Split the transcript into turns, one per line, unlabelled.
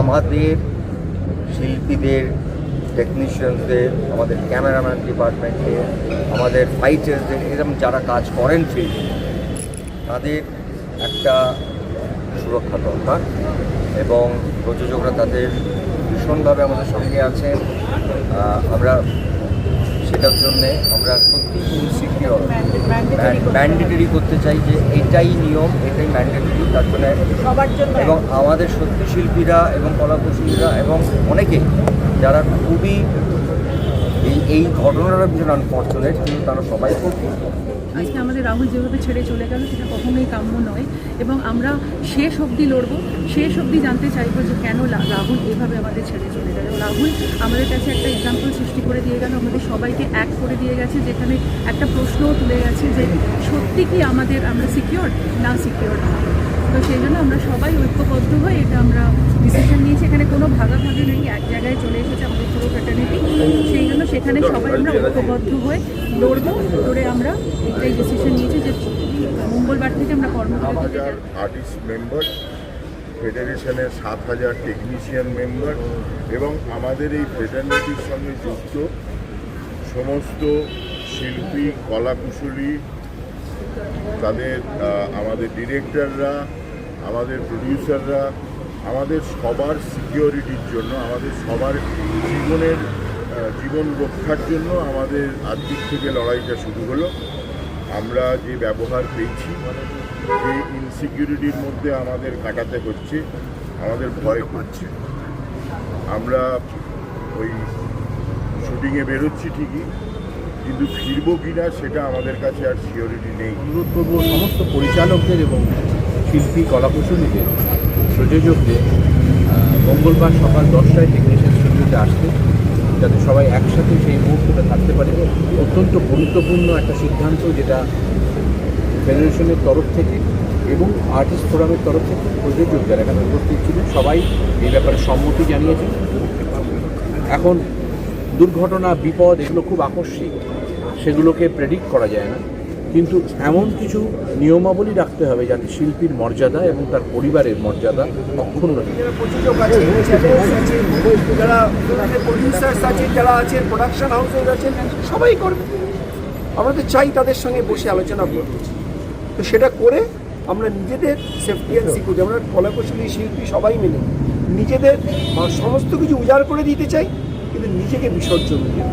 আমাদের শিল্পীদের, টেকনিশিয়ানসদের, আমাদের ক্যামেরাম্যান ডিপার্টমেন্টে, আমাদের ফাইটার্সদের, এরকম যারা কাজ করেন ফিল্ডে, তাদের একটা সুরক্ষা দরকার এবং প্রযোজকরা তাদের ভীষণভাবে আমাদের সঙ্গে আছেন। আমরা সেটার জন্যে আমরা সত্যি ইনসিকিউর ম্যান্ডেটরি করতে চাই যে এটাই নিয়ম, এটাই ম্যান্ডেটরি তার জন্য
সবার জন্য।
এবং আমাদের সত্যি শিল্পীরা এবং কলাকুশলীরা এবং অনেকেই যারা খুবই এই ঘটনাটা ভীষণ আনফর্চুনেট, কিন্তু তারা সবাই খুব
আজকে আমাদের রাহুল যেভাবে ছেড়ে চলে গেল সেটা কখনোই কাম্য নয় এবং আমরা শেষ অবধি লড়বো, শেষ অবধি জানতে চাইবো যে কেন রাহুল এভাবে আমাদের ছেড়ে চলে গেল। রাহুল আমাদের কাছে একটা এক্সাম্পল সৃষ্টি করে দিয়ে গেল, আমাদের সবাইকে এক করে দিয়ে গেছে, যেখানে একটা প্রশ্নও তুলে গেছে যে সত্যি কি আমরা সিকিওর না সিকিওর। তো সেই জন্য আমরা সবাই ঐক্যবদ্ধ হয়ে এটা আমরা ডিসিশন নিয়েছি। এখানে কোনো ভাগাভাগি নেই, এক জায়গায় চলে এসেছে আমাদের পুরো ফ্র্যাটার্নিটি। সেই জন্য সেখানে সবাই আমরা ঐক্যবদ্ধ হয়ে লড়বো, লড়ে আমরা এটাই ডিসিশন নিয়েছি যে মঙ্গলবার থেকে আমরা কর্মবিরতি।
আর্টিস্ট মেম্বার, ফেডারেশনের 7,000 টেকনিশিয়ান মেম্বার এবং আমাদের এই ফ্র্যাটার্নিটির সঙ্গে যুক্ত সমস্ত শিল্পী, কলাকুশলী, তাদের আমাদের ডিরেক্টররা, আমাদের প্রডিউসাররা, আমাদের সবার সিকিউরিটির জন্য, আমাদের সবার জীবন রক্ষার জন্য আমাদের আজকের থেকে লড়াইটা শুরু হলো। আমরা যে ব্যবহার পেয়েছি, যে ইনসিকিউরিটির মধ্যে আমাদের কাটাতে হচ্ছে, আমাদের ভয় করছে। আমরা ওই শুটিংয়ে বেরোচ্ছি ঠিকই, কিন্তু ফিরবো কিনা সেটা আমাদের কাছে আর সিকিউরিটি নেই।
অনুরোধ করবো সমস্ত পরিচালকদের এবং শিল্পী, কলাকুশলীদের, প্রযোজকদের মঙ্গলবার সকাল 10টায় টেকনিশিয়ান স্টুডিওতে আসতে, যাতে সবাই একসাথে সেই মুহূর্তটা থাকতে পারে। অত্যন্ত গুরুত্বপূর্ণ একটা সিদ্ধান্ত, যেটা ফেডারেশনের তরফ থেকে এবং আর্টিস্ট ফোরামের তরফ থেকে প্রযোজক যারা এখানে উপস্থিত ছিলেন সবাই এই ব্যাপারে সম্মতি জানিয়েছেন। এখন দুর্ঘটনা, বিপদ এগুলো খুব আকস্মিক, সেগুলোকে প্রেডিক্ট করা যায় না, কিন্তু এমন কিছু নিয়মাবলী রাখতে হবে যাতে শিল্পীর মর্যাদা এবং তার পরিবারের মর্যাদা অক্ষুণ্ণ থাকে।
যারা প্রযোজক আছেন, চ্যানেলস আছেন, যারা প্রডিউসার্স আছেন, যারা আছেন প্রোডাকশন হাউসেস আছেন, সবাই করবে। আমরা তো চাই তাদের সঙ্গে বসে আলোচনা করতে, তো সেটা করে আমরা নিজেদের সেফটি অ্যান্ড সিকিউরিটি, আমরা কলাকুশলী, শিল্পী সবাই মিলে নিজেদের সমস্ত কিছু উজাড় করে দিতে চাই, কিন্তু নিজেকে বিসর্জন দিই।